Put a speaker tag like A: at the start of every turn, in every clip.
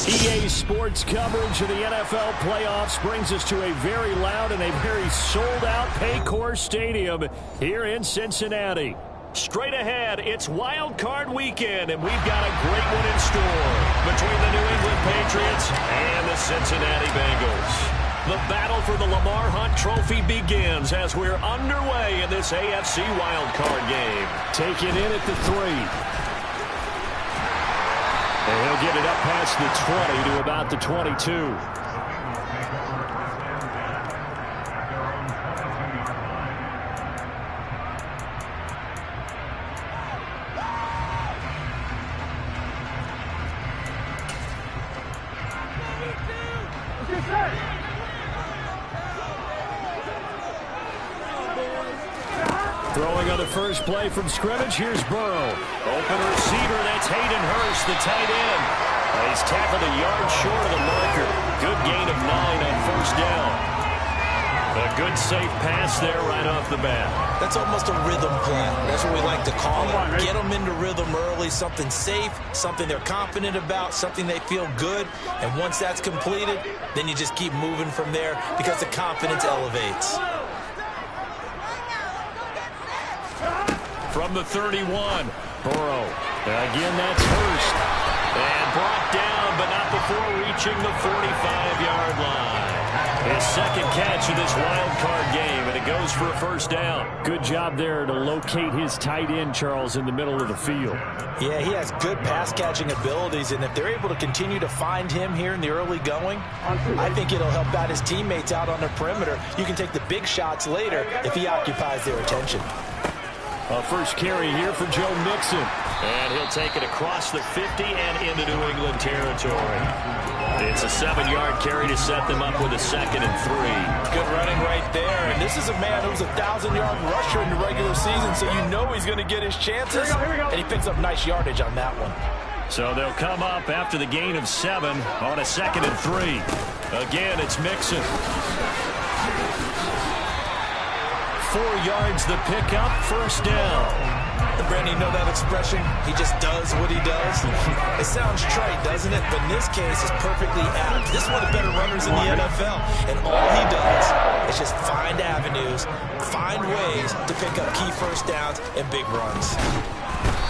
A: EA Sports coverage of the NFL playoffs brings us to a very loud and a very sold-out Paycor Stadium here in Cincinnati. Straight ahead, it's Wild Card Weekend, and we've got a great one in store between the New England Patriots and the Cincinnati Bengals. The battle for the Lamar Hunt Trophy begins as we're underway in this AFC Wild Card game. Taking in at the 3. And he'll get it up past the 20 to about the 22. Throwing on the first play from scrimmage, here's Burrow. Open receiver, that's Hayden Hurst, the tight end. He's tackled a yard short of the marker. Good gain of 9 on first down. A good safe pass there right off the bat.
B: That's almost a rhythm play. That's what we like to call it. Get them into rhythm early, something safe, something they're confident about, something they feel good. And once that's completed, then you just keep moving from there because the confidence elevates.
A: From the 31, Burrow. Again, that's Hurst. And brought down, but not before reaching the 45-yard line. His second catch of this wild card game, and it goes for a first down. Good job there to locate his tight end, Charles, in the middle of the field.
B: Yeah, he has good pass-catching abilities, and if they're able to continue to find him here in the early going, I think it'll help out his teammates out on the perimeter. You can take the big shots later if he occupies their attention.
A: First carry here for Joe Mixon. And he'll take it across the 50 and into New England territory. It's a 7-yard carry to set them up with a 2nd and 3.
B: Good running right there. And this is a man who's a 1,000-yard rusher in the regular season, so you know he's going to get his chances. Here we go. And he picks up nice yardage on that one.
A: So they'll come up after the gain of 7 on a 2nd and 3. Again, it's Mixon. 4 yards the pickup, first down.
B: And Brandon, you know that expression? He just does what he does. It sounds trite, doesn't it? But in this case, it's perfectly apt. This is one of the better runners in the NFL. And all he does is just find avenues, find ways to pick up key first downs and big runs.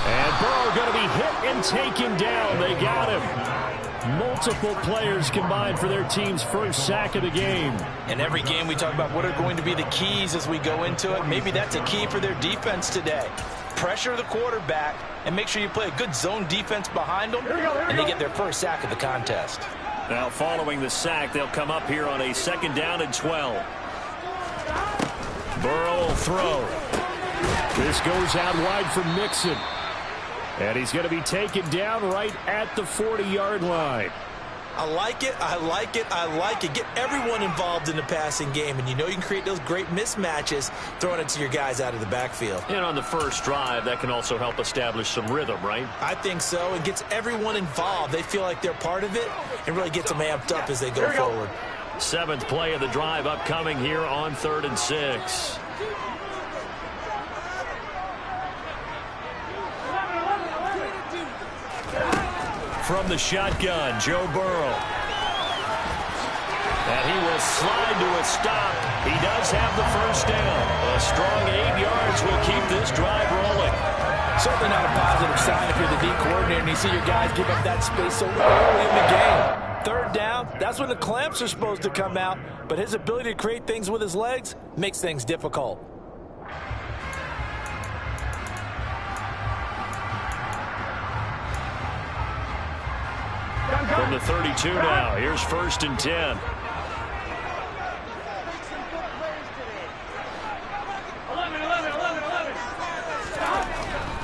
A: And Burrow going to be hit and taken down. They got him. Multiple players combined for their team's first sack of the game.
B: And every game we talk about what are going to be the keys as we go into it. Maybe that's a key for their defense today. Pressure the quarterback and make sure you play a good zone defense behind them, and they get their first sack of the contest.
A: Now following the sack, they'll come up here on a 2nd down and 12. Burrow will throw. This goes out wide for Mixon. And he's going to be taken down right at the 40-yard line.
B: I like it, I like it, I like it. Get everyone involved in the passing game, and you know you can create those great mismatches throwing it to your guys out of the backfield.
A: And on the first drive, that can also help establish some rhythm, right?
B: I think so. It gets everyone involved. They feel like they're part of it and really gets them amped up as they go forward.
A: 7th play of the drive upcoming here on 3rd and 6. From the shotgun, Joe Burrow. And he will slide to a stop. He does have the first down. A strong 8 yards will keep this drive rolling.
B: Certainly not a positive sign if you're the D coordinator and you see your guys give up that space so early in the game. 3rd down, that's when the clamps are supposed to come out. But his ability to create things with his legs makes things difficult.
A: From the 32 now, here's 1st and 10.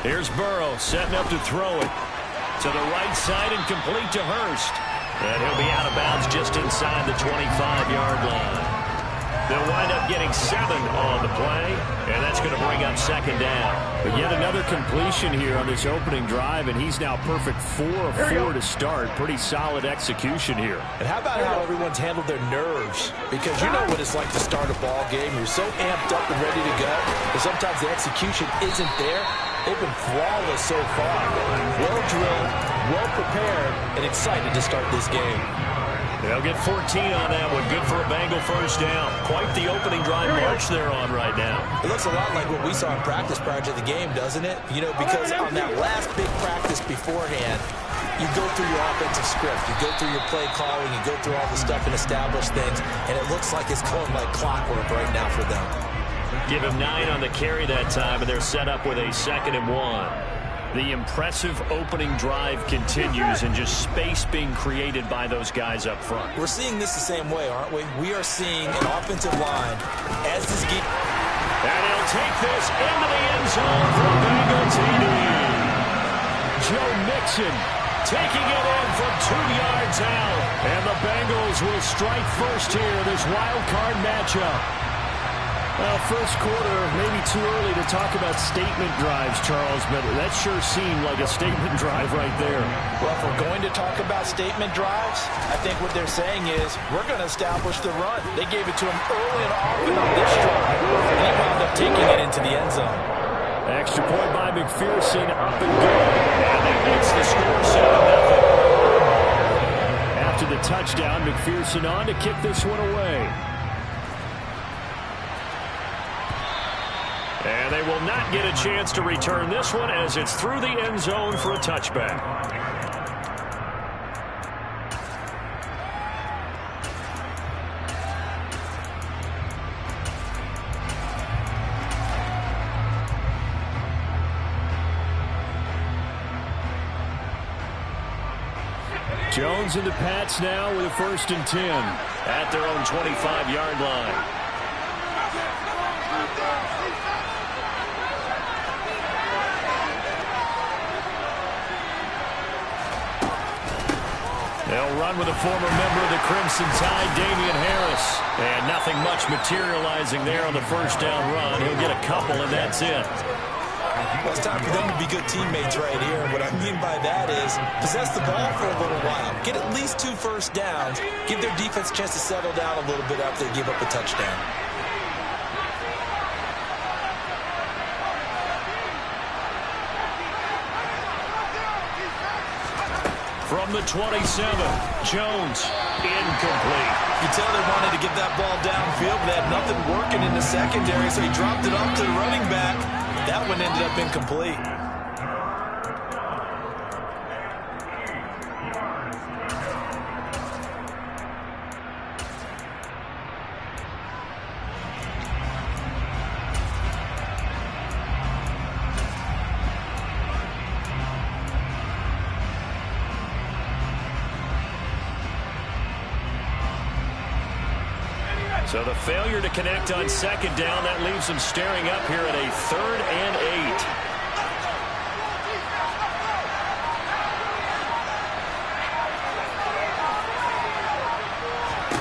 A: Here's Burrow setting up to throw it. To the right side and complete to Hurst. And he'll be out of bounds just inside the 25-yard line. They'll wind up getting 7 on the play, and that's going to bring up second down. But yet another completion here on this opening drive, and he's now perfect 4 of 4 to start. Pretty solid execution here.
B: And how about how everyone's handled their nerves? Because you know what it's like to start a ball game. You're so amped up and ready to go, but sometimes the execution isn't there. They've been flawless so far. Well drilled, well prepared, and excited to start this game.
A: They'll get 14 on that one. Good for a Bengal first down. Quite the opening drive march they're on right now.
B: It looks a lot like what we saw in practice prior to the game, doesn't it? You know, because on that last big practice beforehand, you go through your offensive script, you go through your play calling, you go through all the stuff and establish things, and it looks like it's going like clockwork right now for them.
A: Give him 9 on the carry that time, and they're set up with a 2nd and 1. The impressive opening drive continues, and just space being created by those guys up front.
B: We're seeing this the same way, aren't we? We are seeing an offensive line as this game.
A: And he'll take this into the end zone for a Bengal TD. Joe Mixon taking it in from 2 yards out. And the Bengals will strike first here in this wild card matchup. Well, first quarter, maybe too early to talk about statement drives, Charles, but that sure seemed like a statement drive right there.
B: Well, if we're going to talk about statement drives, I think what they're saying is we're going to establish the run. They gave it to him early and often on this drive, and he wound up taking it into the end zone.
A: Extra point by McPherson, up and good. And that makes the score 7-0. After the touchdown, McPherson on to kick this one away. And they will not get a chance to return this one as it's through the end zone for a touchback. Jones and the Pats now with a 1st and 10 at their own 25-yard line. They'll run with a former member of the Crimson Tide, Damian Harris. And nothing much materializing there on the first down run. He'll get a couple, and that's it.
B: Well, it's time for them to be good teammates right here. And what I mean by that is possess the ball for a little while. Get at least 2 first downs. Give their defense a chance to settle down a little bit after they give up a touchdown.
A: From the 27, Jones, incomplete.
B: You tell they wanted to get that ball downfield, but they had nothing working in the secondary, so he dropped it off to the running back. That one ended up incomplete.
A: So the failure to connect on 2nd down, that leaves them staring up here at a 3rd and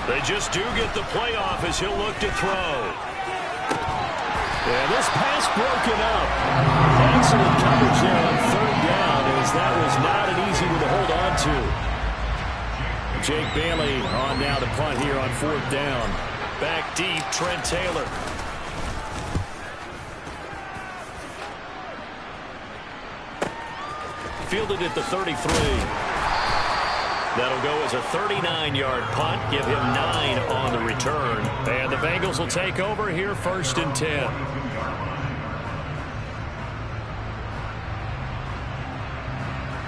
A: 8. They just do get the playoff as he'll look to throw. And this pass broken up. Excellent coverage there on 3rd down, as that was not an easy one to hold on to. Jake Bailey on now to punt here on 4th down. Back deep, Trent Taylor. Fielded at the 33. That'll go as a 39-yard punt. Give him 9 on the return. And the Bengals will take over here 1st and 10.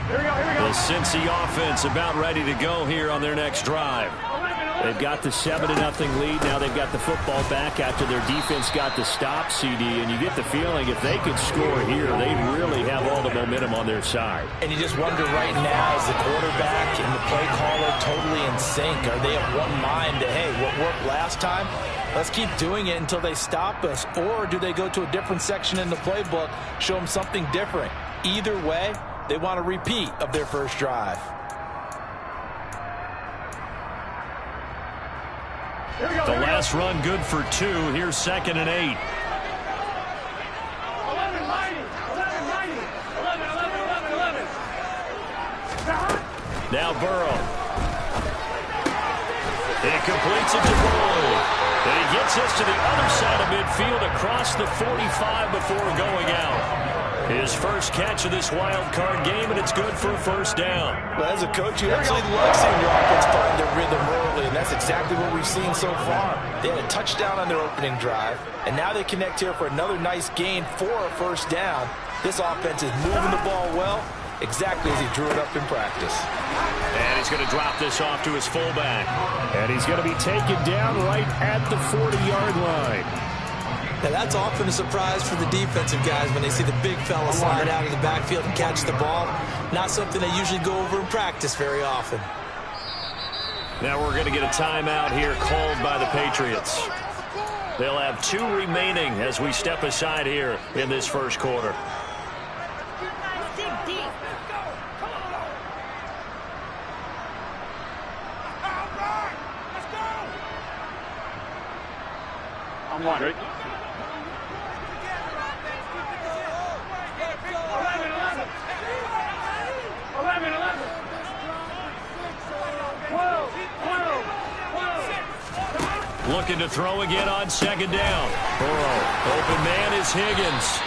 A: The Cincy offense about ready to go here on their next drive. They've got the 7-0 lead. Now they've got the football back after their defense got the stop, CD. And you get the feeling if they could score here, they really have all the momentum on their side.
B: And you just wonder right now, is the quarterback and the play caller totally in sync? Are they of one mind that, hey, what worked last time, let's keep doing it until they stop us? Or do they go to a different section in the playbook, show them something different? Either way, they want a repeat of their first drive.
A: The pass run good for 2. Here's 2nd and 8. Now Burrow. He completes it to Boyd. And he gets us to the other side of midfield across the 45 before going out. His first catch of this wild card game, and it's good for a first down.
B: Well, as a coach, you absolutely love seeing your offense find their rhythm early, and that's exactly what we've seen so far. They had a touchdown on their opening drive, and now they connect here for another nice gain for a first down. This offense is moving the ball well, exactly as he drew it up in practice.
A: And he's going to drop this off to his fullback. And he's going to be taken down right at the 40-yard line.
B: Now that's often a surprise for the defensive guys when they see the big fella slide out of the backfield and catch the ball. Not something they usually go over in practice very often.
A: Now we're going to get a timeout here called by the Patriots. They'll have 2 remaining as we step aside here in this first quarter.
C: I'm wondering.
A: Looking to throw again on 2nd down. Burrow. Open man is Higgins.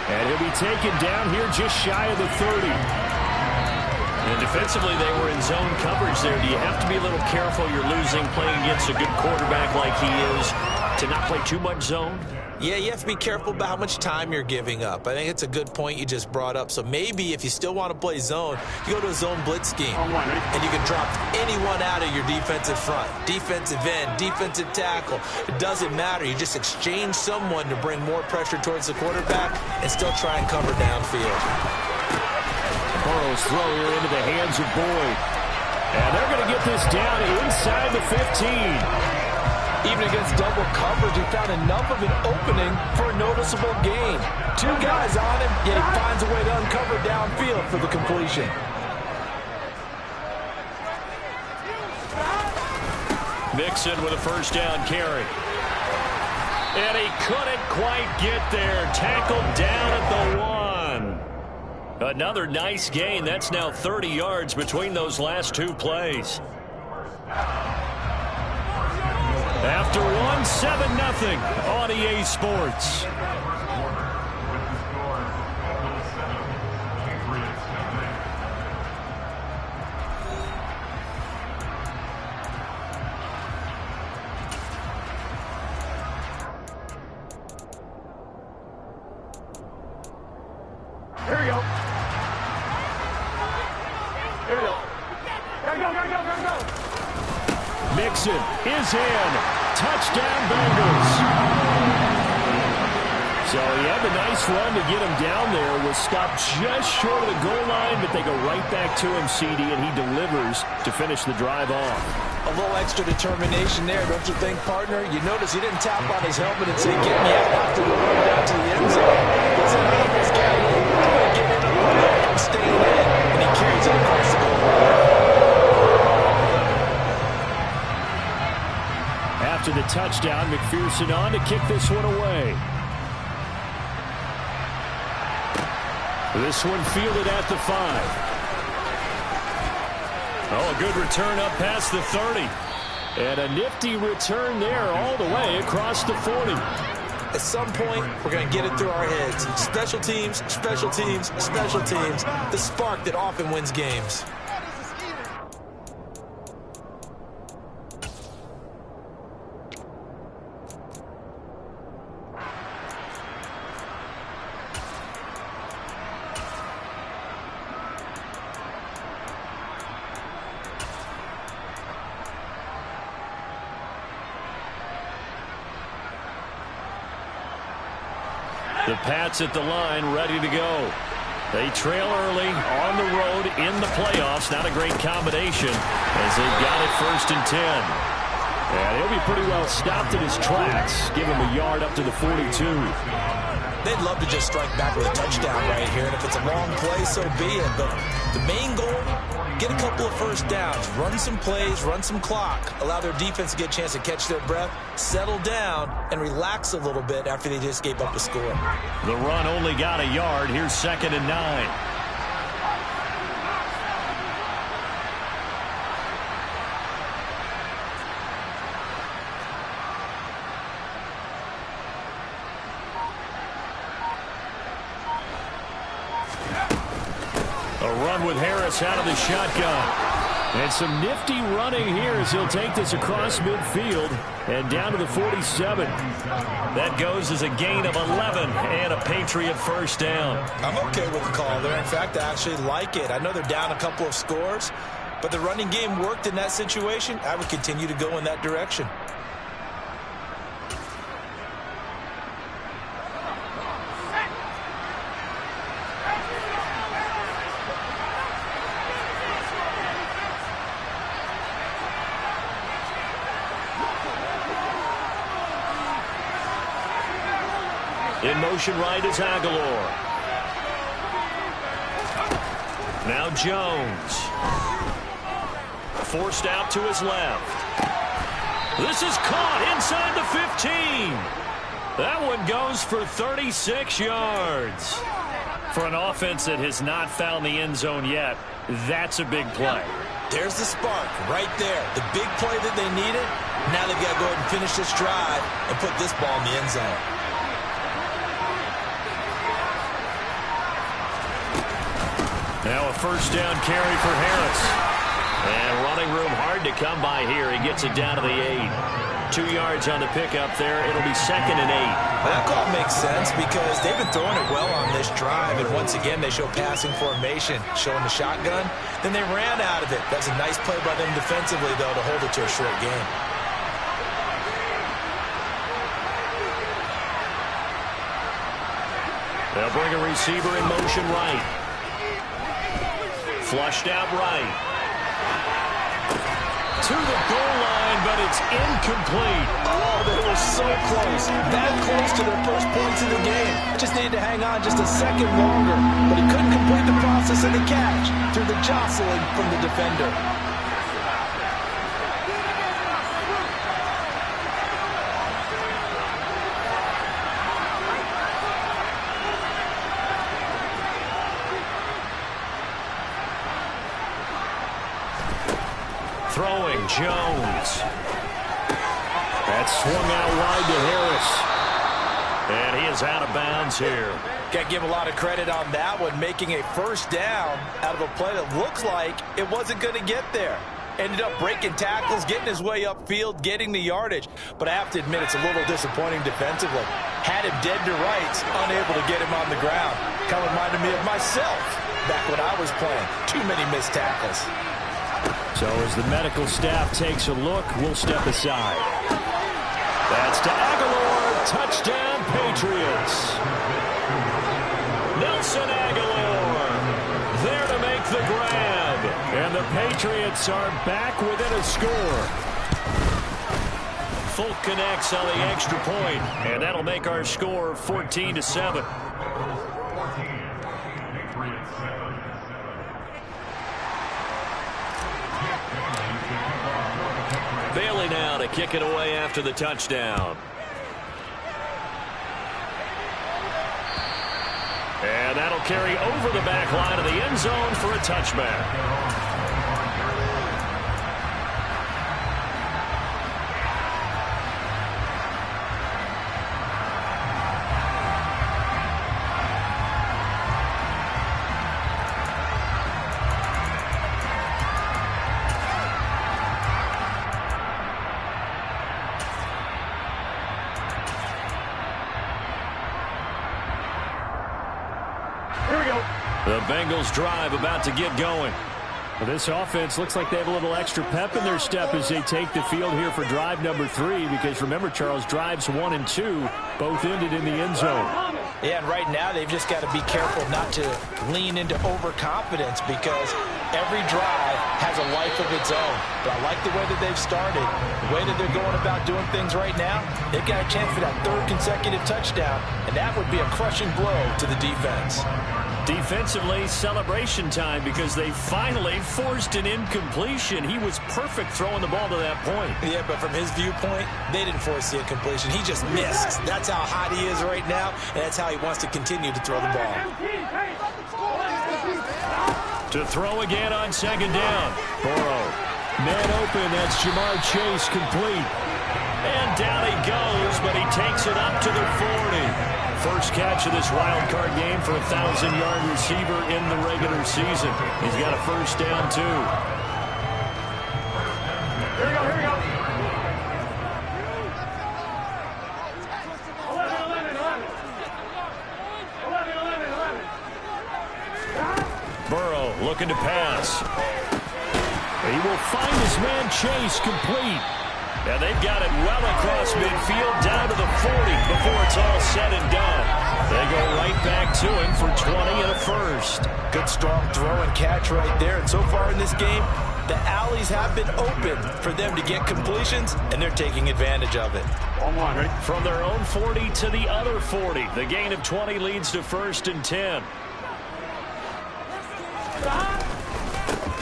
A: And he'll be taken down here just shy of the 30. And defensively, they were in zone coverage there. Do you have to be a little careful? You're losing playing against a good quarterback like he is to not play too much zone?
B: Yeah, you have to be careful about how much time you're giving up. I think it's a good point you just brought up. So maybe if you still want to play zone, you go to a zone blitz scheme. And you can drop anyone out of your defensive front. Defensive end, defensive tackle. It doesn't matter. You just exchange someone to bring more pressure towards the quarterback and still try and cover downfield.
A: Burrow's throw here into the hands of Boyd. And they're going to get this down inside the 15.
B: Even against double coverage, he found enough of an opening for a noticeable gain. 2 guys on him, yet he finds a way to uncover downfield for the completion.
A: Mixon with a first down carry. And he couldn't quite get there. Tackled down at the 1. Another nice gain. That's now 30 yards between those last 2 plays. After 1, 7-0 on EA Sports.
C: Here we go. Here we go. Gotta go.
A: Mixon is in. Touchdown, Bengals. So he had the nice run to get him down there. Was stopped just short of the goal line, but they go right back to him, CD, and he delivers to finish the drive off.
B: A little extra determination there, don't you think, partner? You notice he didn't tap on his helmet and say, get me out after the run down to the end zone. He said, I'm going to get in on the run. I'm staying in. And he carries it across the goal line.
A: After the touchdown, McPherson on to kick this one away. This one fielded at the 5. Oh, a good return up past the 30. And a nifty return there all the way across the 40.
B: At some point, we're going to get it through our heads. Special teams, special teams, special teams. The spark that often wins games.
A: The Pats at the line, ready to go. They trail early on the road in the playoffs. Not a great combination as they've got it 1st and 10. And he'll be pretty well stopped in his tracks. Give him a yard up to the 42.
B: They'd love to just strike back with a touchdown right here, and if it's a long play, so be it. But the main goal, get a couple of first downs, run some plays, run some clock, allow their defense to get a chance to catch their breath, settle down, and relax a little bit after they just gave up a score.
A: The run only got a yard. Here's 2nd and 9. With Harris out of the shotgun. And some nifty running here as he'll take this across midfield and down to the 47. That goes as a gain of 11 and a Patriot first down.
B: I'm okay with the call there. In fact, I actually like it. I know they're down a couple of scores, but the running game worked in that situation. I would continue to go in that direction.
A: In motion right is Aguilar. Now Jones. Forced out to his left. This is caught inside the 15. That one goes for 36 yards. For an offense that has not found the end zone yet, that's a big play.
B: There's the spark right there. The big play that they needed. Now they've got to go ahead and finish this drive and put this ball in the end zone.
A: Now a first down carry for Harris. And running room hard to come by here. He gets it down to the 8. 2 yards on the pickup there. It'll be 2nd and 8.
B: That call makes sense because they've been throwing it well on this drive. And once again, they show passing formation, showing the shotgun. Then they ran out of it. That's a nice play by them defensively, though, to hold it to a short game.
A: They'll bring a receiver in motion right. Flushed out right. To the goal line, but it's incomplete.
B: Oh, they were so close. That close to their first points in the game. Just needed to hang on just a second longer. But he couldn't complete the process of the catch through the jostling from the defender.
A: Throwing Jones. That's swung out wide to Harris. And he is out of bounds here.
B: Got to give a lot of credit on that one, making a first down out of a play that looks like it wasn't going to get there. Ended up breaking tackles, getting his way upfield, getting the yardage. But I have to admit, it's a little disappointing defensively. Had him dead to rights, unable to get him on the ground. Kind of reminded me of myself back when I was playing. Too many missed tackles.
A: So as the medical staff takes a look, we'll step aside. That's to Aguilar. Touchdown, Patriots. Nelson Aguilar there to make the grab. And the Patriots are back within a score. Folk connects on the extra point, and that'll make our score 14-7. Bailey now to kick it away after the touchdown. And that'll carry over the back line of the end zone for a touchback. The Bengals drive about to get going. Well, this offense looks like they have a little extra pep in their step as they take the field here for drive number 3, because remember, Charles, drives 1 and 2 both ended in the end zone.
B: Yeah, and right now they've just got to be careful not to lean into overconfidence, because Every drive has a life of its own. But I like the way that they've started, the way that they're going about doing things right now. They've got a chance for that third consecutive touchdown, and that would be a crushing blow to the defense.
A: Defensively, celebration time because they finally forced an incompletion. He was perfect throwing the ball to that point.
B: Yeah, but from his viewpoint, they didn't force the incompletion. He just missed. That's how hot he is right now, and that's how he wants to continue to throw the ball.
A: To throw again on second down. Burrow. Man open, that's Ja'Marr Chase complete. And down he goes, but he takes it up to the 40. First catch of this wild card game for a 1,000-yard receiver in the regular season. He's got a first down, too.
C: Here we go, here we go. 11.
A: Burrow looking to pass. He will find his man Chase complete. And they've got it well across midfield down to the 40 before it's all said and done. They go right back to him for 20 and a first.
B: Good strong throw and catch right there. And so far in this game, the alleys have been open for them to get completions, and they're taking advantage of it.
A: From their own 40 to the other 40. The gain of 20 leads to first and 10.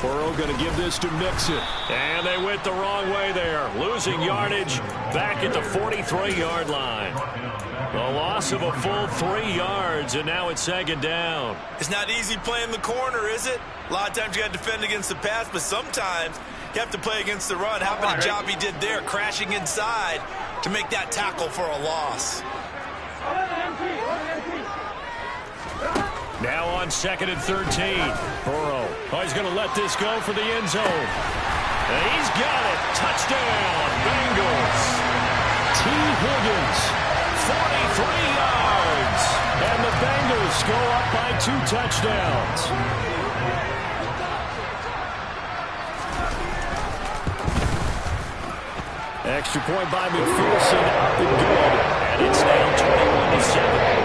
A: Burrow going to give this to Mixon. And they went the wrong way there. Losing yardage back at the 43-yard line. A loss of a full 3 yards, and now it's second down.
D: It's not easy playing the corner, is it? A lot of times you got to defend against the pass, but sometimes you have to play against the run. How about the job he did there, crashing inside to make that tackle for a loss?
A: Now on second and 13. Burrow. Oh, he's going to let this go for the end zone. And he's got it. Touchdown, Bengals. T. Higgins, 43 yards. And the Bengals go up by 2 touchdowns. Extra point by McPherson, up and good. And it's now 21-7.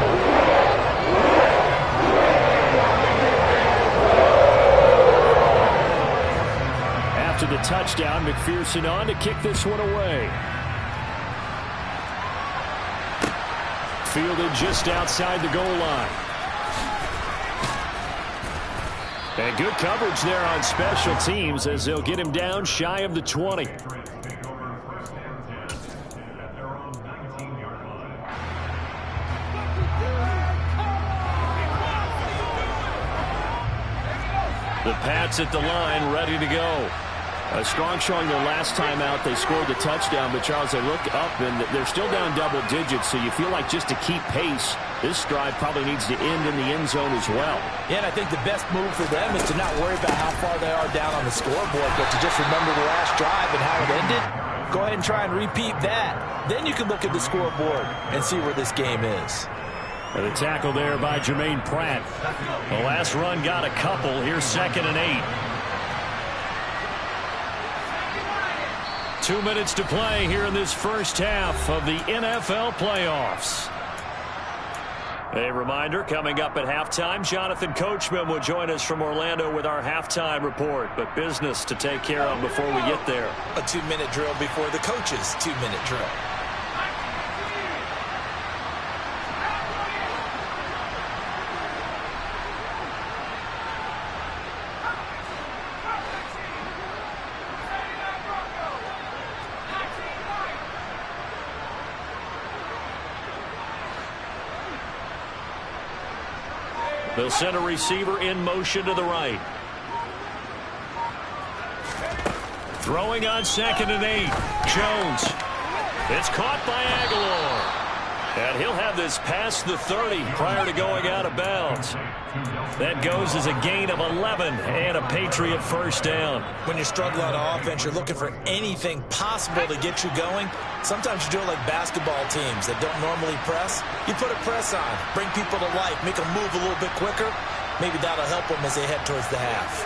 A: To the touchdown, McPherson on to kick this one away. Fielded just outside the goal line. And good coverage there on special teams as they'll get him down shy of the 20. The Pats at the line, ready to go. Strong showing their last time out. They scored the touchdown, but Charles, they look up and they're still down double digits, so you feel like just to keep pace, this drive probably needs to end in the end zone as well.
B: Yeah, and I think the best move for them is to not worry about how far they are down on the scoreboard, but to just remember the last drive and how it ended. Go ahead and try and repeat that. Then you can look at the scoreboard and see where this game is.
A: And the tackle there by Jermaine Pratt. The last run got a couple. Here's second and 8. 2 minutes to play here in this first half of the NFL playoffs. A reminder, coming up at halftime, Jonathan Coachman will join us from Orlando with our halftime report. But business to take care of before we get there.
B: A 2-minute drill before the coach's 2-minute drill.
A: They'll send a receiver in motion to the right. Throwing on second and 8. Jones. It's caught by Aguilar. And he'll have this past the 30 prior to going out of bounds. That goes as a gain of 11 and a Patriot first down.
B: When you struggle on offense, you're looking for anything possible to get you going. Sometimes you do it like basketball teams that don't normally press. You put a press on, bring people to life, make them move a little bit quicker. Maybe that'll help them as they head towards the half.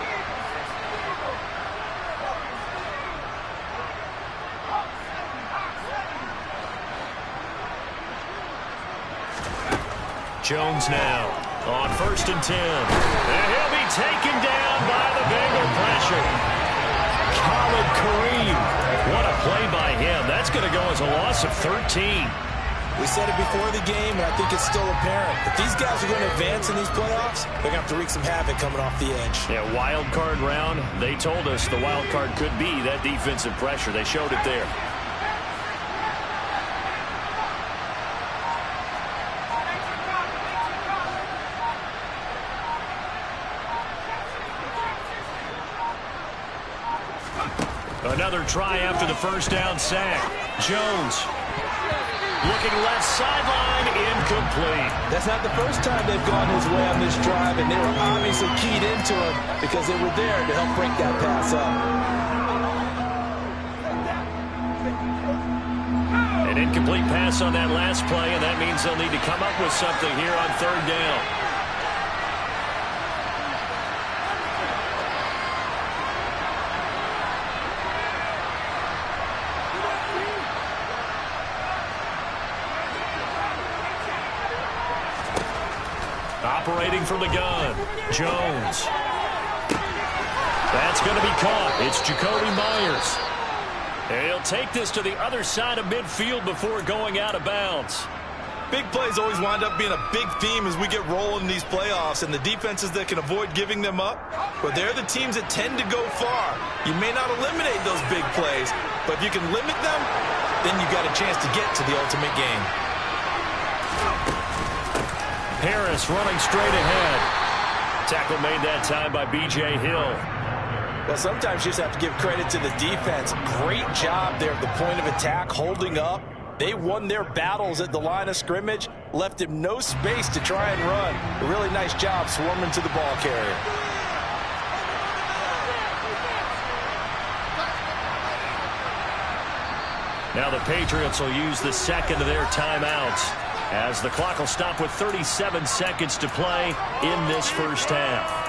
A: Jones now. On 1st and 10. And he'll be taken down by the Bengal pressure. Khalid Kareem. What a play by him. That's going to go as a loss of 13.
B: We said it before the game, and I think it's still apparent. If these guys are going to advance in these playoffs, they're going to have to wreak some havoc coming off the edge.
A: Yeah, wild card round. They told us the wild card could be that defensive pressure. They showed it there. Another try after the first down sack. Jones looking left sideline, incomplete.
B: That's not the first time they've gone his way on this drive, and they were obviously keyed into him because they were there to help break that pass up.
A: An incomplete pass on that last play, and that means they'll need to come up with something here on 3rd down. Operating from the gun, Jones. That's going to be caught. It's Jacoby Myers. And he'll take this to the other side of midfield before going out of bounds.
D: Big plays always wind up being a big theme as we get rolling in these playoffs, and the defenses that can avoid giving them up, but they're the teams that tend to go far. You may not eliminate those big plays, but if you can limit them, then you got a chance to get to the ultimate game.
A: Harris running straight ahead. Tackle made that time by B.J. Hill.
B: Well, sometimes you just have to give credit to the defense. Great job there at the point of attack, holding up. They won their battles at the line of scrimmage, left him no space to try and run. A really nice job swarming to the ball carrier.
A: Now the Patriots will use the second of their timeouts, as the clock will stop with 37 seconds to play in this first half.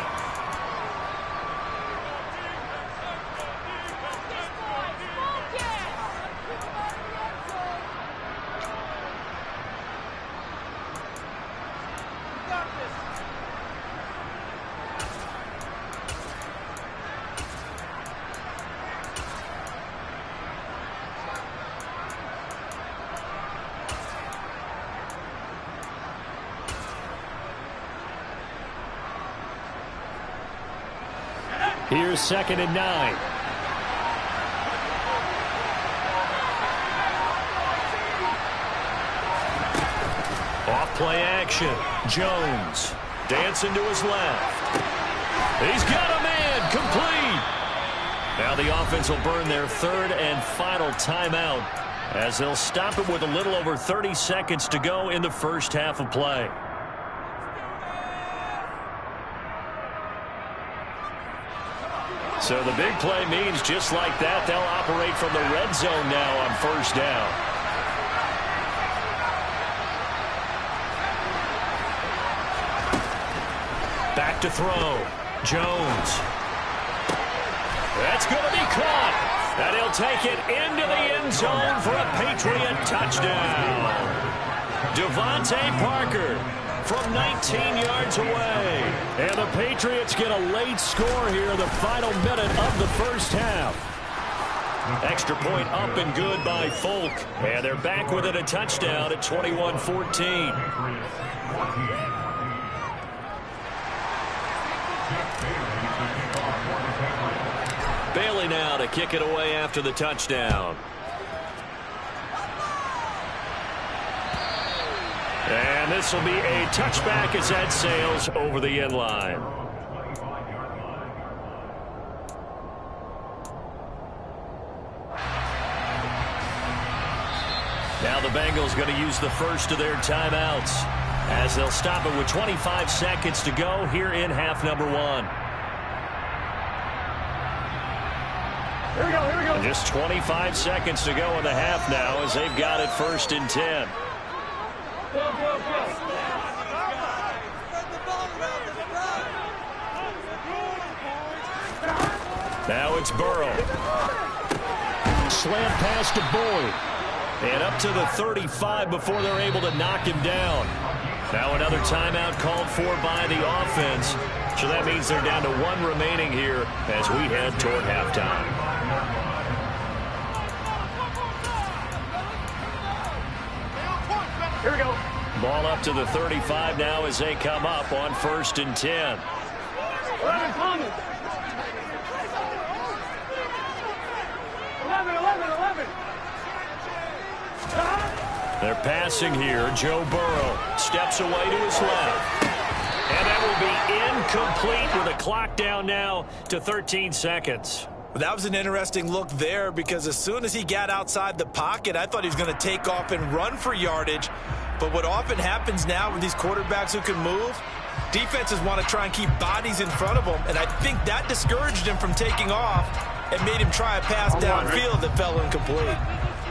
A: Here's 2nd and 9. Off play action. Jones dancing to his left. He's got a man. Complete. Now the offense will burn their 3rd and final timeout, as they'll stop it with a little over 30 seconds to go in the first half of play. So the big play means just like that, they'll operate from the red zone now on 1st down. Back to throw. Jones. That's going to be caught. And he'll take it into the end zone for a Patriot touchdown. Devontae Parker from 19 yards away. And the Patriots get a late score here in the final minute of the first half. Extra point up and good by Folk. And they're back within a touchdown at 21-14. Bailey now to kick it away after the touchdown. And this will be a touchback as that sails over the end line. Now the Bengals going to use the first of their timeouts, as they'll stop it with 25 seconds to go here in half number 1.
C: Here we go, here we go.
A: And just 25 seconds to go in the half now, as they've got it 1st and 10. Now it's Burrow. Slant pass to Boyd. And up to the 35 before they're able to knock him down. Now another timeout called for by the offense. So that means they're down to 1 remaining here as we head toward halftime.
C: Here we go.
A: Ball up to the 35 now as they come up on 1st and 10.
C: 11, coming. 11.
A: They're passing here. Joe Burrow steps away to his left. And that will be incomplete with a clock down now to 13 seconds.
B: Well, that was an interesting look there because as soon as he got outside the pocket, I thought he was going to take off and run for yardage. But what often happens now with these quarterbacks who can move, defenses want to try and keep bodies in front of them. And I think that discouraged him from taking off and made him try a pass downfield that fell incomplete.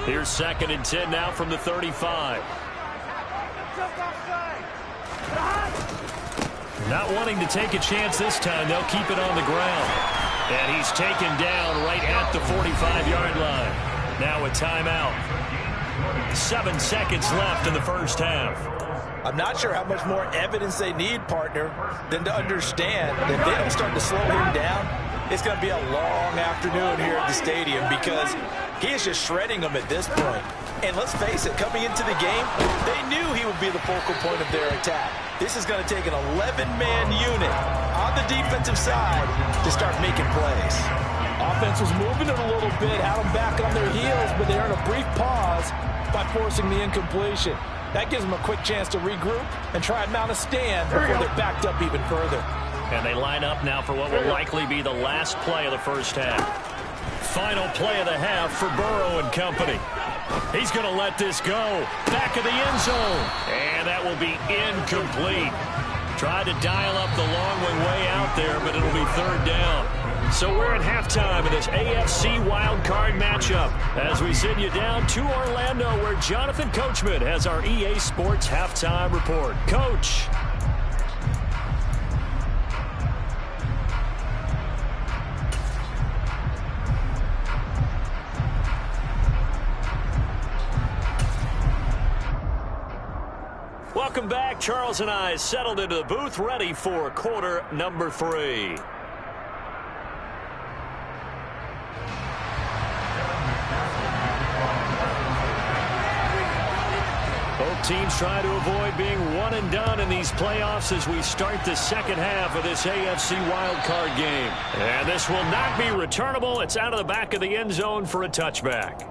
A: Here's 2nd and 10 now from the 35. Not wanting to take a chance this time, they'll keep it on the ground. And he's taken down right at the 45-yard line. Now a timeout. 7 seconds left in the first half.
B: I'm not sure how much more evidence they need, partner, than to understand that if they don't start to slow him down, it's going to be a long afternoon here at the stadium because he is just shredding them at this point. And let's face it, coming into the game, they knew he would be the focal point of their attack. This is going to take an 11-man unit on the defensive side to start making plays. Offense was moving it a little bit, had them back on their heels, but they earned a brief pause by forcing the incompletion. That gives them a quick chance to regroup and try and mount a stand before they're backed up even further.
A: And they line up now for what will likely be the last play of the first half. Final play of the half for Burrow and company. He's going to let this go. Back of the end zone. And that will be incomplete. Tried to dial up the long way out there, but it'll be 3rd down. So we're at halftime in this AFC wildcard matchup as we send you down to Orlando where Jonathan Coachman has our EA Sports halftime report. Coach. Welcome back. Charles and I settled into the booth ready for quarter number 3. Both teams try to avoid being one and done in these playoffs as we start the second half of this AFC wildcard game. And this will not be returnable. It's out of the back of the end zone for a touchback.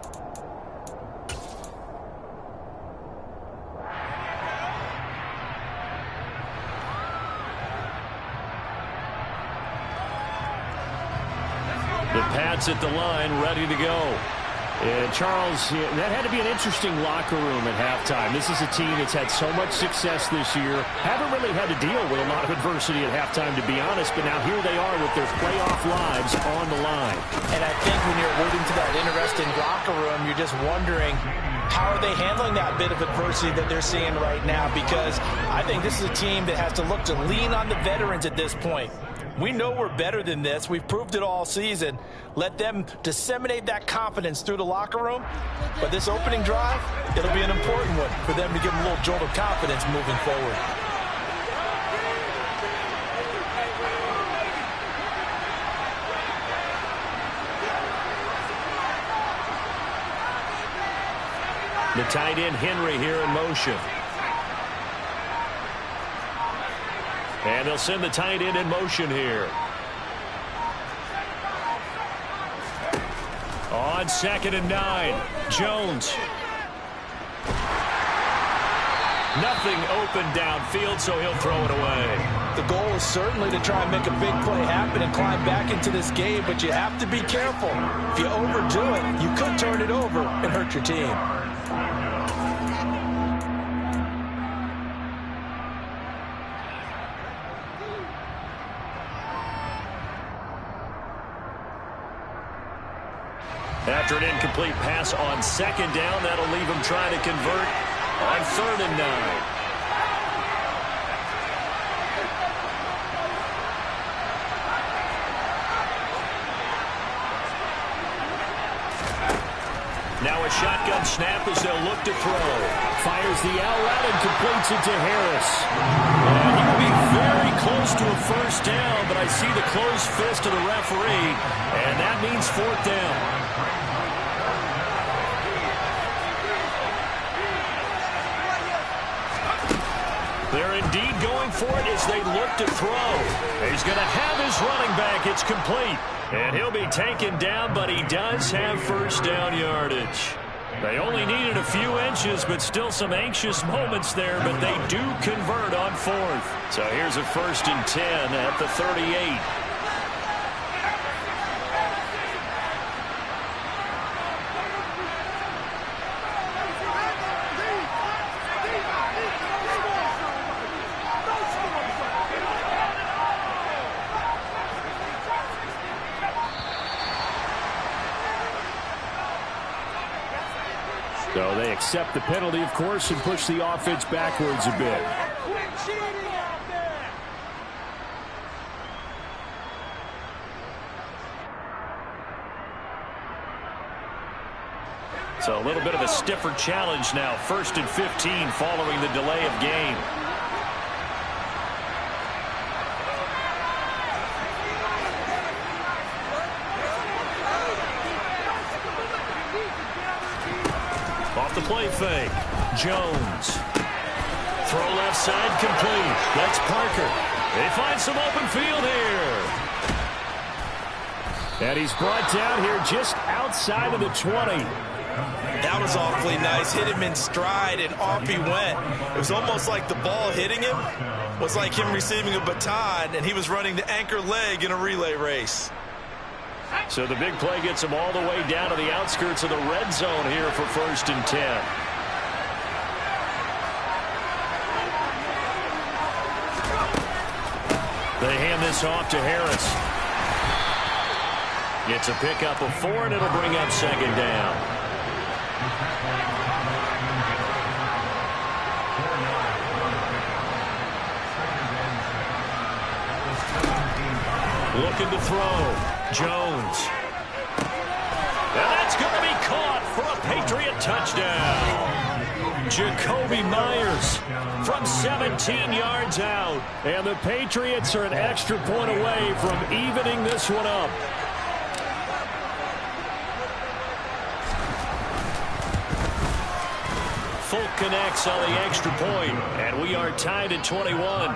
A: The Pats at the line, ready to go. And Charles, that had to be an interesting locker room at halftime. This is a team that's had so much success this year. Haven't really had to deal with a lot of adversity at halftime, to be honest. But now here they are with their playoff lives on the line.
B: And I think when you're alluding to that interesting locker room, you're just wondering, how are they handling that bit of adversity that they're seeing right now? Because I think this is a team that has to look to lean on the veterans at this point. We know we're better than this. We've proved it all season. Let them disseminate that confidence through the locker room. But this opening drive, it'll be an important one for them to give them a little jolt of confidence moving forward.
A: The tight end Henry here in motion. And they'll send the tight end in motion here. On 2nd and 9, Jones. Nothing open downfield, so he'll throw it away.
B: The goal is certainly to try and make a big play happen and climb back into this game, but you have to be careful. If you overdo it, you could turn it over and hurt your team.
A: After an incomplete pass on 2nd down, that'll leave him trying to convert on 3rd and 9. Now a shotgun snap as they'll look to throw. Fires the out route and completes it to Harris. And he will be very close to a first down, but I see the closed fist of the referee, and that means fourth down. They're indeed going for it as they look to throw. He's going to have his running back. It's complete. And he'll be taken down, but he does have first down yardage. They only needed a few inches, but still some anxious moments there, but they do convert on fourth. So here's a 1st and 10 at the 38. So they accept the penalty, of course, and push the offense backwards a bit. So a little bit of a stiffer challenge now. 1st and 15 following the delay of game. Off the play fake. Jones. Throw left side complete. That's Parker. They find some open field here. And he's brought down here just outside of the 20.
D: That was awfully nice. Hit him in stride, and off he went. It was almost like the ball hitting him was like him receiving a baton, and he was running the anchor leg in a relay race.
A: So the big play gets him all the way down to the outskirts of the red zone here for 1st and 10. They hand this off to Harris. Gets a pickup of 4, and it'll bring up 2nd down. Looking to throw. Jones. And that's going to be caught for a Patriot touchdown. Jacoby Myers from 17 yards out. And the Patriots are an extra point away from evening this one up. Folk connects on the extra point, and we are tied at 21.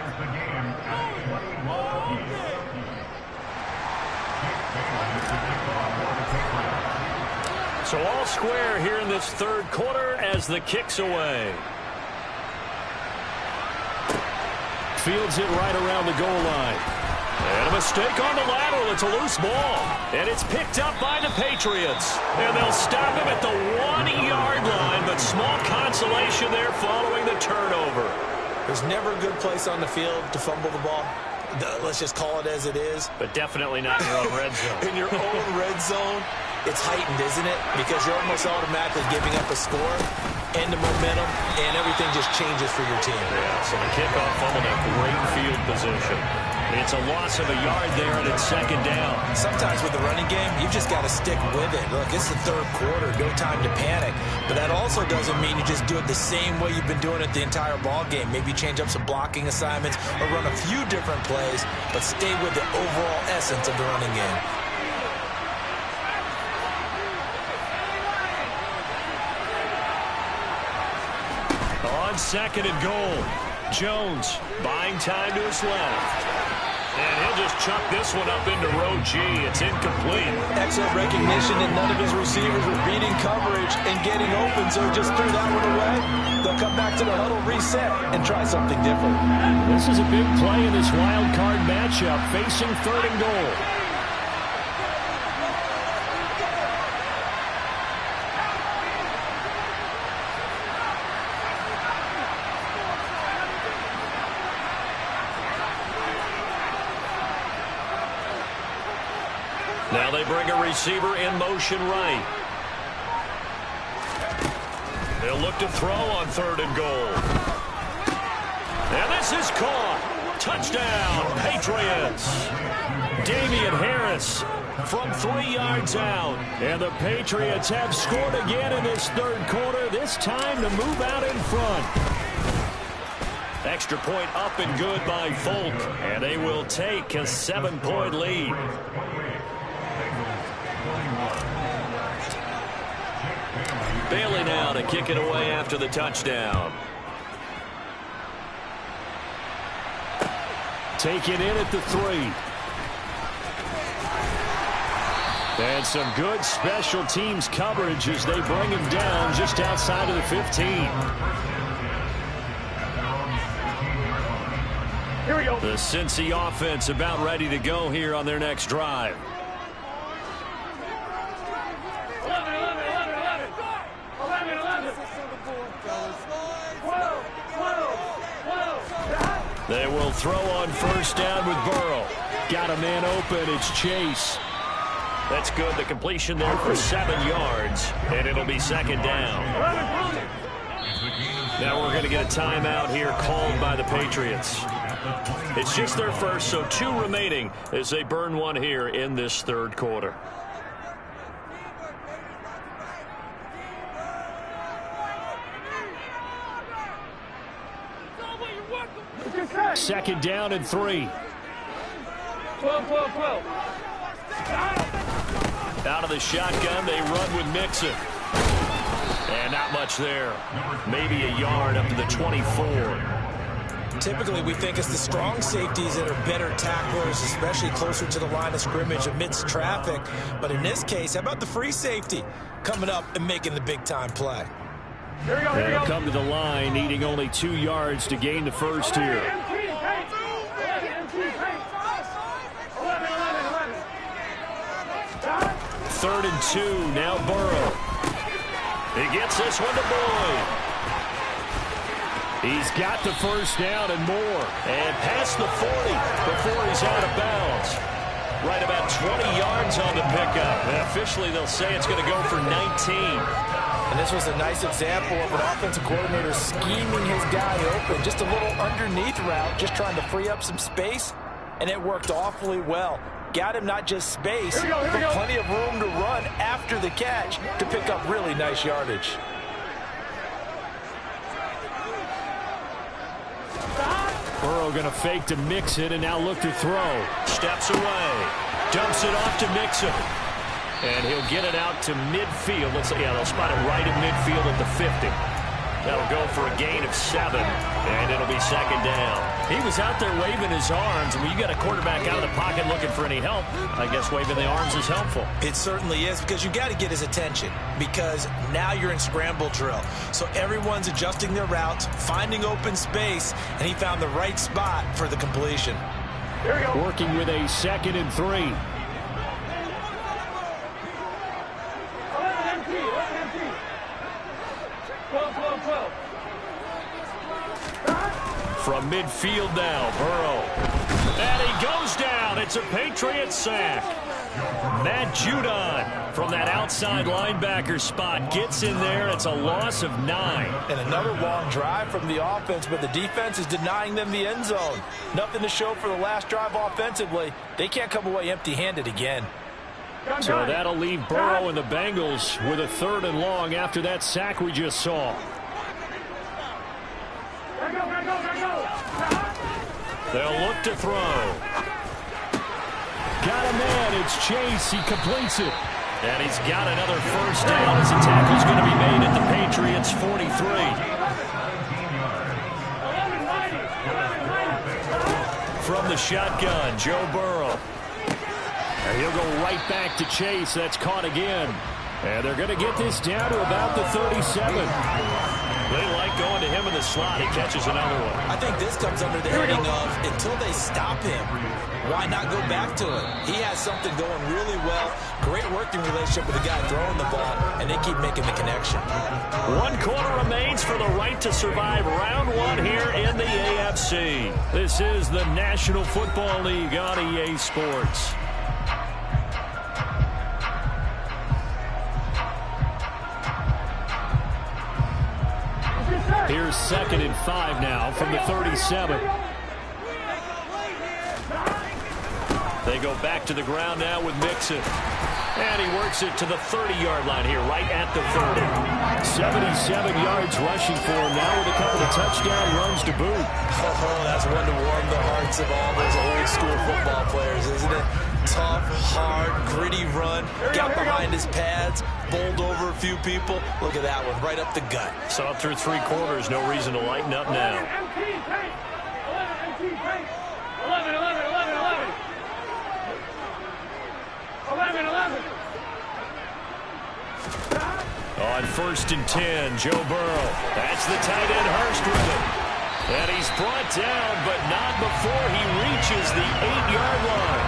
A: So all square here in this 3rd quarter as the kick's away. Fields it right around the goal line. And a mistake on the lateral. It's a loose ball. And it's picked up by the Patriots. And they'll stop him at the 1-yard line, but small consolation there following the turnover.
B: There's never a good place on the field to fumble the ball. Let's just call it as it is.
A: But definitely not in your own red zone.
B: In your own red zone, it's heightened, isn't it? Because you're almost automatically giving up a score and the momentum, and everything just changes for your team.
A: Yeah, so the kickoff fumbled a great field position. It's a loss of a yard there, and it's 2nd down.
B: Sometimes with the running game, you've just got to stick with it. Look, it's the 3rd quarter, no time to panic. But that also doesn't mean you just do it the same way you've been doing it the entire ball game. Maybe change up some blocking assignments or run a few different plays, but stay with the overall essence of the running game.
A: On 2nd and goal, Jones buying time to his left. And he'll just chuck this one up into row G. It's incomplete.
B: Excellent recognition that none of his receivers were beating coverage and getting open, so he just threw that one away. They'll come back to the huddle, reset, and try something different.
A: This is a big play in this wild card matchup, facing 3rd and goal. Now they bring a receiver in motion right. They'll look to throw on 3rd and goal. And this is caught. Touchdown, Patriots. Damian Harris from 3 yards out. And the Patriots have scored again in this third quarter, this time to move out in front. Extra point up and good by Folk, and they will take a 7-point lead. Bailey now to kick it away after the touchdown. Take it in at the 3. And some good special teams coverage as they bring him down just outside of the 15.
C: Here we go.
A: The Cincy offense about ready to go here on their next drive.
C: 12.
A: They will throw on first down with Burrow. Got a man open. It's Chase. That's good. The completion there for 7 yards, and it'll be second down. Now we're going to get a timeout here called by the Patriots. It's just their first, so 2 remaining as they burn one here in this third quarter. Second down and 3.
C: 12.
A: Out of the shotgun, they run with Mixon. And not much there. Maybe a yard up to the 24.
B: Typically, we think it's the strong safeties that are better tacklers, especially closer to the line of scrimmage amidst traffic. But in this case, how about the free safety coming up and making the big-time play?
C: Here we go.
A: They'll come to the line, needing only 2 yards to gain the first here. 3rd and 2, now Burrow. He gets this one to Boyd. He's got the first down and more. And past the 40 before he's out of bounds. Right about 20 yards on the pickup. And officially, they'll say it's going to go for 19.
B: And this was a nice example of an offensive coordinator scheming his guy open. Just a little underneath route, just trying to free up some space. And it worked awfully well. Got him not just space, but plenty of room to run after the catch to pick up really nice yardage.
A: Burrow going to fake to Mixon and now look to throw. Steps away. Dumps it off to Mixon. And he'll get it out to midfield. They'll spot it right in midfield at the 50. That'll go for a gain of 7, and it'll be second down. He was out there waving his arms, and when you got a quarterback out of the pocket looking for any help, I guess waving the arms is helpful.
B: It certainly is, because you got to get his attention, because now you're in scramble drill. So everyone's adjusting their routes, finding open space, and he found the right spot for the completion.
C: Here we go.
A: Working with a 2nd and 3. From midfield now, Burrow. And he goes down. It's a Patriot sack. Matt Judon from that outside linebacker spot gets in there. It's a loss of 9.
B: And another long drive from the offense, but the defense is denying them the end zone. Nothing to show for the last drive offensively. They can't come away empty-handed again.
A: So that'll leave Burrow and the Bengals with a 3rd and long after that sack we just saw. They'll look to throw. Got a man. It's Chase. He completes it. And he's got another first down as the tackle's going to be made at the Patriots' 43. From the shotgun, Joe Burrow. And he'll go right back to Chase. That's caught again. And they're going to get this down to about the 37. They like going to him in the slot. He catches another one.
B: I think this comes under the heading of until they stop him, why not go back to it? He has something going really well. Great working relationship with the guy throwing the ball, and they keep making the connection.
A: 1 quarter remains for the right to survive round 1 here in the AFC. This is the National Football League on EA Sports. Here's 2nd and 5 now from the 37. They They go back to the ground now with Mixon. And he works it to the 30-yard line here, right at the 30. 77 yards rushing for him now with a couple of touchdown runs to boot.
B: Oh, that's one to warm the hearts of all those old-school football players, isn't it? Tough, hard, gritty run, got behind his pads, bowled over a few people. Look at that one, right up the gut.
A: Saw through 3 quarters, no reason to lighten up now.
C: 11.
A: On 1st and 10, Joe Burrow. That's the tight end Hurst with it. And he's brought down, but not before he reaches the 8-yard line.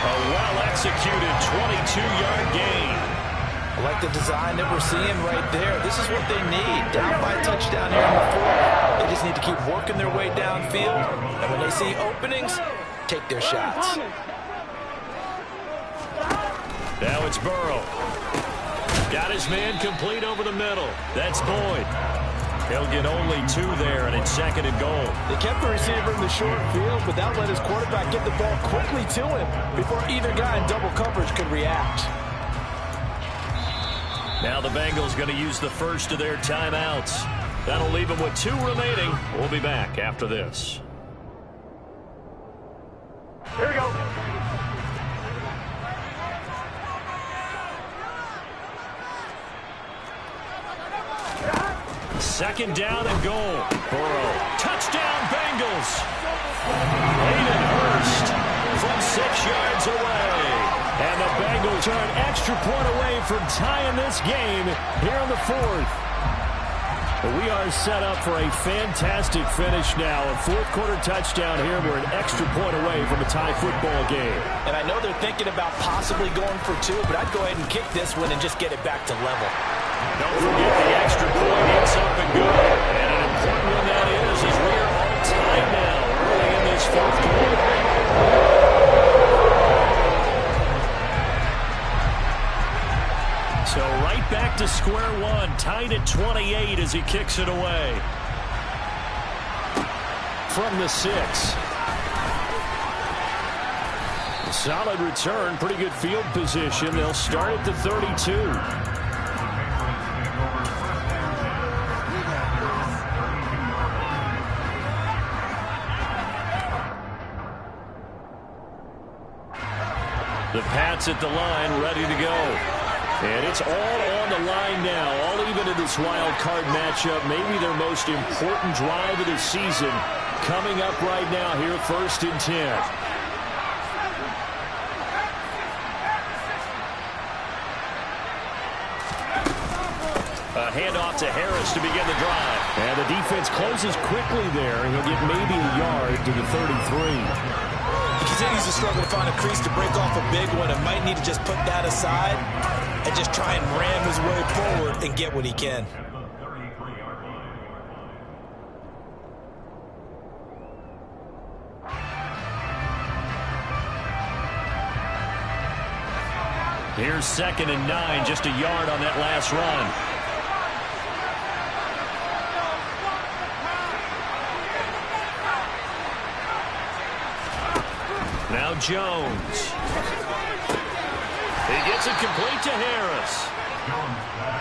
A: A well-executed 22-yard gain.
B: I like the design that we're seeing right there. This is what they need. Down by a touchdown here in the 4th. They just need to keep working their way downfield. And when they see openings, take their shots.
A: Now it's Burrow. Got his man complete over the middle. That's Boyd. He'll get only 2 there, and it's 2nd and goal.
B: They kept the receiver in the short field, but that let his quarterback get the ball quickly to him before either guy in double coverage could react.
A: Now the Bengals going to use the first of their timeouts. That'll leave them with 2 remaining. We'll be back after this.
C: Here we go.
A: Second down and goal. Burrow. Touchdown, Bengals. Hayden Hurst from 6 yards away. And the Bengals are an extra point away from tying this game here in the 4th. We are set up for a fantastic finish now. A 4th quarter touchdown here. We're an extra point away from a tie football game.
B: And I know they're thinking about possibly going for 2, but I'd go ahead and kick this one and just get it back to level.
A: Don't forget the extra point. It's up and good. And an important one that is as we are all tied now early in this 4th quarter. So right back to square one. Tied at 28 as he kicks it away. From the 6. Solid return. Pretty good field position. They'll start at the 32. The Pats at the line, ready to go. And it's all on the line now, all even in this wild card matchup. Maybe their most important drive of the season coming up right now here, 1st and 10. A handoff to Harris to begin the drive. And the defense closes quickly there, and he'll get maybe a yard to the 33.
B: He continues to struggle to find a crease to break off a big one and might need to just put that aside and just try and ram his way forward and get what he can.
A: Here's 2nd and 9, just a yard on that last run. Now Jones. He gets it complete to Harris.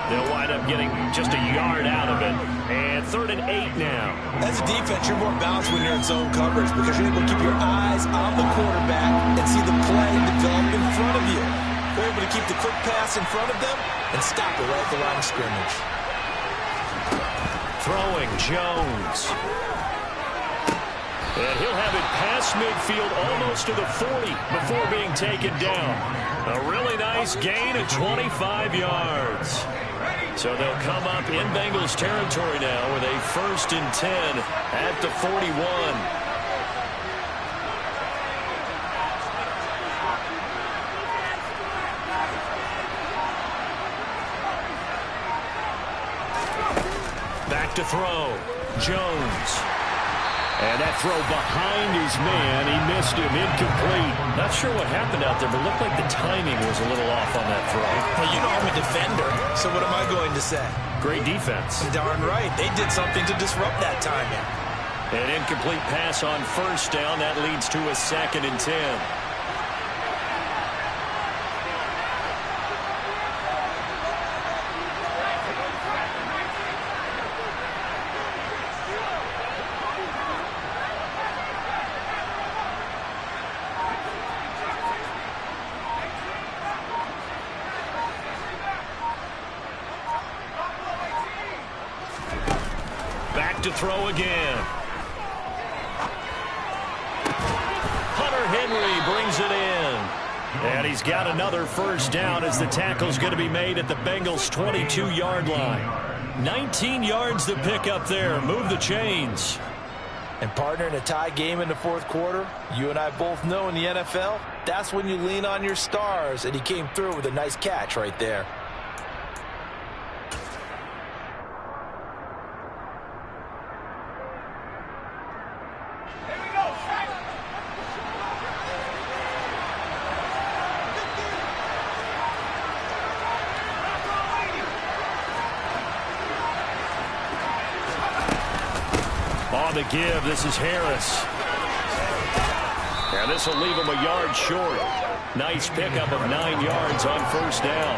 A: They'll wind up getting just a yard out of it. And 3rd and 8 now.
B: As a defense, you're more balanced when you're in zone coverage because you're able to keep your eyes on the quarterback and see the play develop in front of you. You're able to keep the quick pass in front of them and stop it right at the line of scrimmage.
A: Throwing Jones. And he'll have it past midfield almost to the 40 before being taken down. A really nice gain of 25 yards. So they'll come up in Bengals territory now with a 1st and 10 at the 41. Back to throw. Jones. And that throw behind his man, he missed him, incomplete. Not sure what happened out there, but it looked like the timing was a little off on that throw.
B: Well, you know I'm a defender, so what am I going to say?
A: Great defense.
B: Darn right. They did something to disrupt that timing.
A: An incomplete pass on 1st down. That leads to a 2nd and 10. throw again. Hunter Henry brings it in. And he's got another first down as the tackle's going to be made at the Bengals' 22-yard line. 19 yards to pick up there. Move the chains.
B: And partner, in a tie game in the fourth quarter, you and I both know in the NFL, that's when you lean on your stars. And he came through with a nice catch right there.
A: On the give, this is Harris. And this will leave him a yard short. Nice pickup of 9 yards on first down.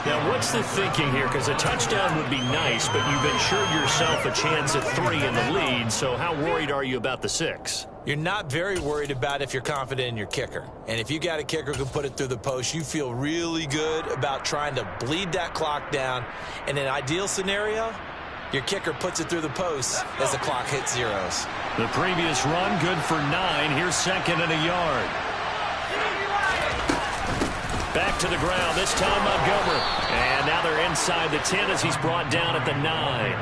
A: Now, what's the thinking here? Because a touchdown would be nice, but you've ensured yourself a chance at 3 in the lead, so how worried are you about the 6?
B: You're not very worried about if you're confident in your kicker. And if you got a kicker who can put it through the post, you feel really good about trying to bleed that clock down. In an ideal scenario, your kicker puts it through the post as the clock hits zeros.
A: The previous run, good for 9. Here's second and a yard. Back to the ground, this time Montgomery. And now they're inside the 10 as he's brought down at the 9.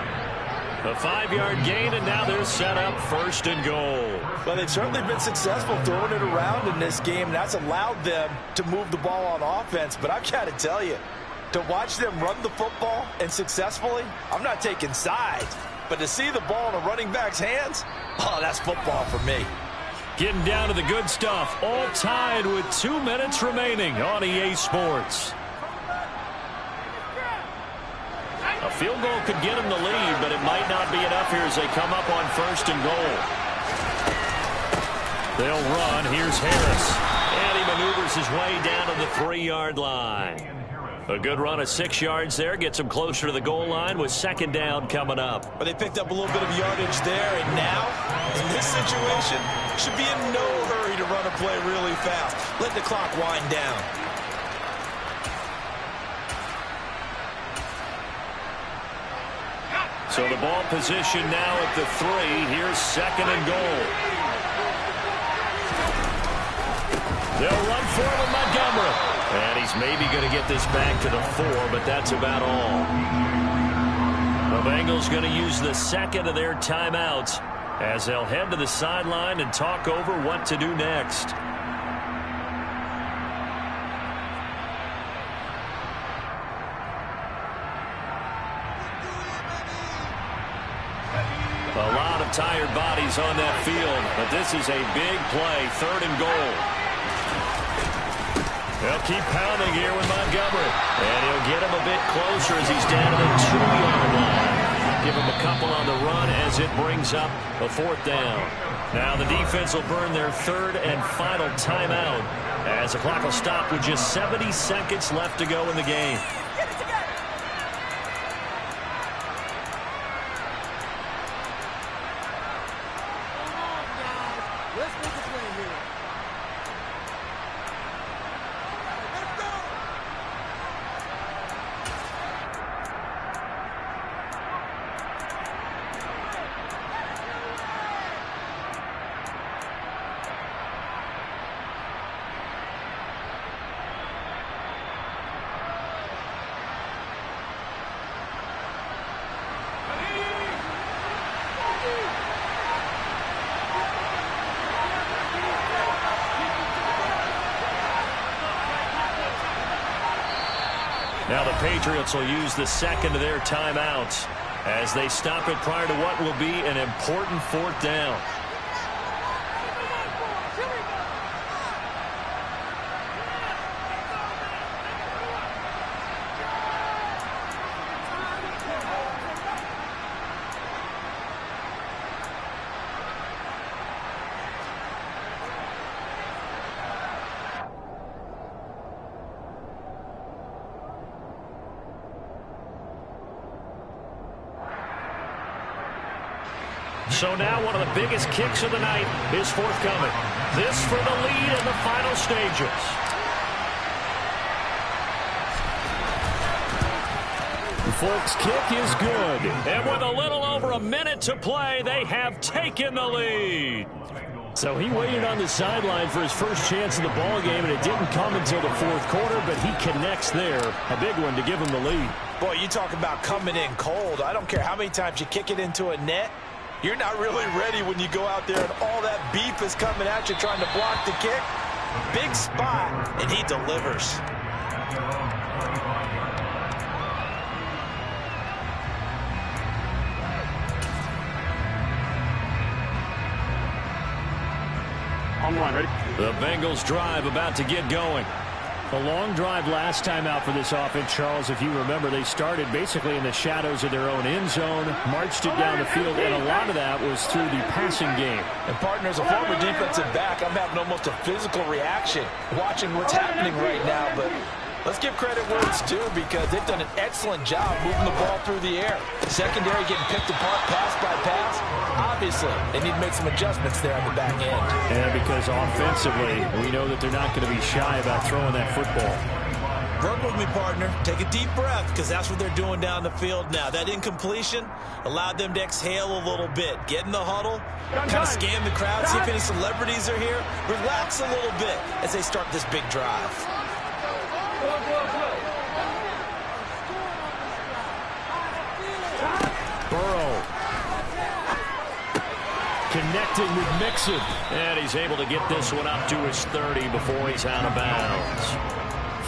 A: A 5-yard gain, and now they're set up first and goal.
B: Well, they've certainly been successful throwing it around in this game, and that's allowed them to move the ball on offense. But I've got to tell you, to watch them run the football and successfully, I'm not taking sides. But to see the ball in a running back's hands, oh, that's football for me.
A: Getting down to the good stuff, all tied with 2 minutes remaining on EA Sports. A field goal could get them the lead, but it might not be enough here as they come up on first and goal. They'll run. Here's Harris. And he maneuvers his way down to the 3-yard line. A good run of 6 yards there. Gets him closer to the goal line with second down coming up.
B: But they picked up a little bit of yardage there, and now, in this situation, should be in no hurry to run a play really fast. Let the clock wind down.
A: So the ball position now at the 3. Here's second and goal. They'll run for it with Montgomery. And he's maybe going to get this back to the 4, but that's about all. The Bengals going to use the second of their timeouts as they'll head to the sideline and talk over what to do next. A lot of tired bodies on that field, but this is a big play, third and goal. They'll keep pounding here with Montgomery. And he'll get him a bit closer as he's down to the 2-yard line. Give him a couple on the run as it brings up a 4th down. Now the defense will burn their third and final timeout as the clock will stop with just 70 seconds left to go in the game. Now the Patriots will use the second of their timeouts as they stop it prior to what will be an important 4th down. So now one of the biggest kicks of the night is forthcoming. This for the lead in the final stages. Folk's kick is good. And with a little over a minute to play, they have taken the lead. So he waited on the sideline for his first chance in the ball game, and it didn't come until the fourth quarter, but he connects there. A big one to give him the lead.
B: Boy, you talk about coming in cold. I don't care how many times you kick it into a net. You're not really ready when you go out there and all that beef is coming at you trying to block the kick. Big spot, and he delivers.
C: Ready?
A: The Bengals drive about to get going. A long drive last time out for this offense, Charles. If you remember, they started basically in the shadows of their own end zone, marched it down the field, and a lot of that was through the passing game.
B: And, partner, as a former defensive back, I'm having almost a physical reaction watching what's happening right now. But let's give credit where it's due because they've done an excellent job moving the ball through the air. Secondary getting picked apart pass by pass. Obviously, they need to make some adjustments there on the back end.
A: And because offensively, we know that they're not going to be shy about throwing that football.
B: Work with me, partner. Take a deep breath because that's what they're doing down the field now. That incompletion allowed them to exhale a little bit. Get in the huddle, kind of scan the crowd, see if any celebrities are here. Relax a little bit as they start this big drive.
A: Burrow. Connecting with Mixon. And he's able to get this one up to his 30 before he's out of bounds.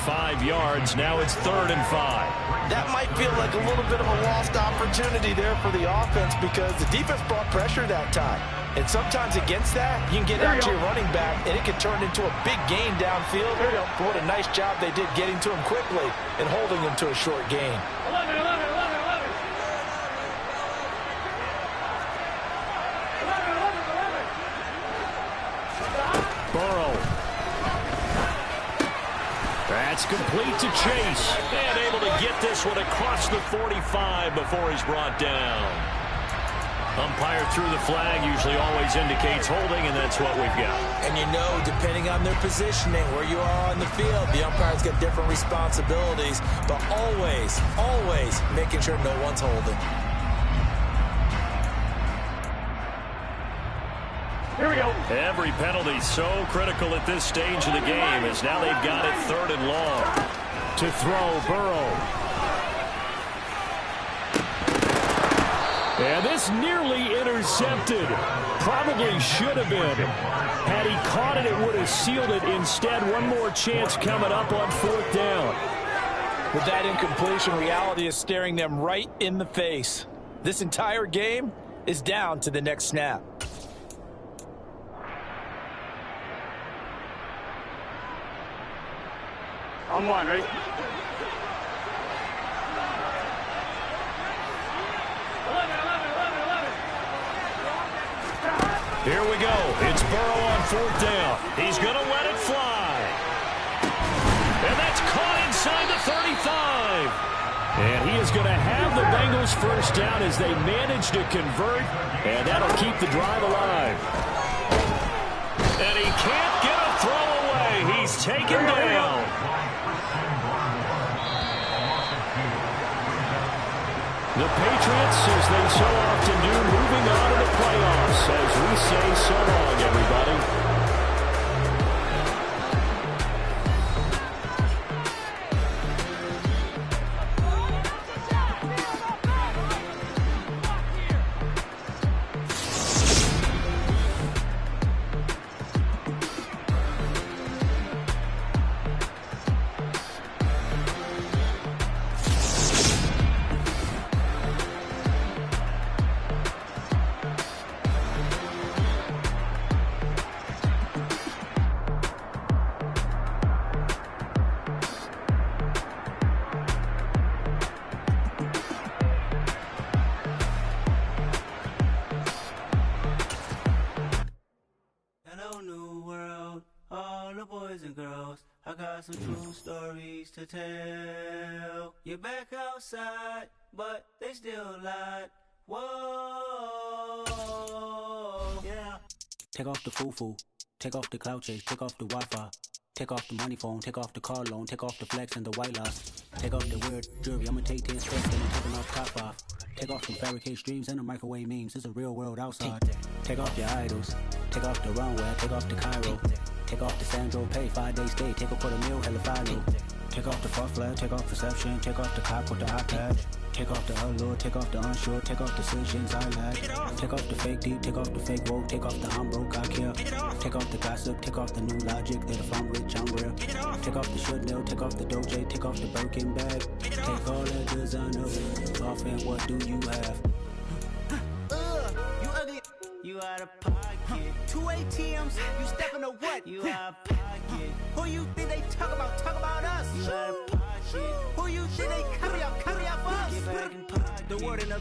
A: 5 yards. Now it's 3rd and 5.
B: That might feel like a little bit of a lost opportunity there for the offense because the defense brought pressure that time. And sometimes against that, you can get out to your running back, and it can turn into a big gain downfield. What a nice job they did getting to him quickly and holding him to a short gain.
C: 11.
A: Burrow. That's complete to Chase. And able to get this one across the 45 before he's brought down. Umpire threw the flag, usually always indicates holding, and that's what we've got.
B: And you know, depending on their positioning, where you are on the field, the umpire's got different responsibilities, but always, always making sure no one's holding.
C: Here we go.
A: Every penalty so critical at this stage of the game as now they've got it 3rd and long. To throw, Burrow. And this nearly intercepted. Probably should have been. Had he caught it, it would have sealed it. Instead, one more chance coming up on 4th down.
B: With that incompletion, reality is staring them right in the face. This entire game is down to the next snap.
C: On one, ready?
A: Here we go. It's Burrow on 4th down. He's going to let it fly. And that's caught inside the 35. And he is going to have the Bengals first down as they manage to convert. And that'll keep the drive alive. And he can't get a throw away. He's taken down. The Patriots, as they so often do, moving on to the playoffs as we say so long, everybody.
E: Some true stories to tell. You're back outside, but they still lied. Whoa, yeah. Take off the foo-foo, take off the cloud chase, take off the Wi-Fi.
F: Take off the money phone, take off the car loan, take off the flex and the white loss. Take off the weird jewelry, I'ma take 10 steps, then I'm taking off top off. Take off the fabricated dreams and the microwave memes, it's a real world outside. Take off your idols, take off the runway, take off the Cairo. Take off the Sandro pay, 5 days stay, take a $250,000, hella follow. Take off the fuck flag, take off perception, take off the cop with the iPad. Take off the allure, take off the unsure, take off the decisions I lack. Take off the fake deep, take off the fake woke, take off the I'm broke, I care. Take off the gossip, take off the new logic that if I'm rich, I'm real. Take off the Chanel, take off the Doja, take off the Birkin bag. Take all that designer off and what do you have?
E: You ugly. You out of pocket. 2 ATMs, you stepping to what? You out of pocket. Who you think they talk about? Talk about us. You out of pocket. Who you think they carry out for us? Get back in pocket. The word in the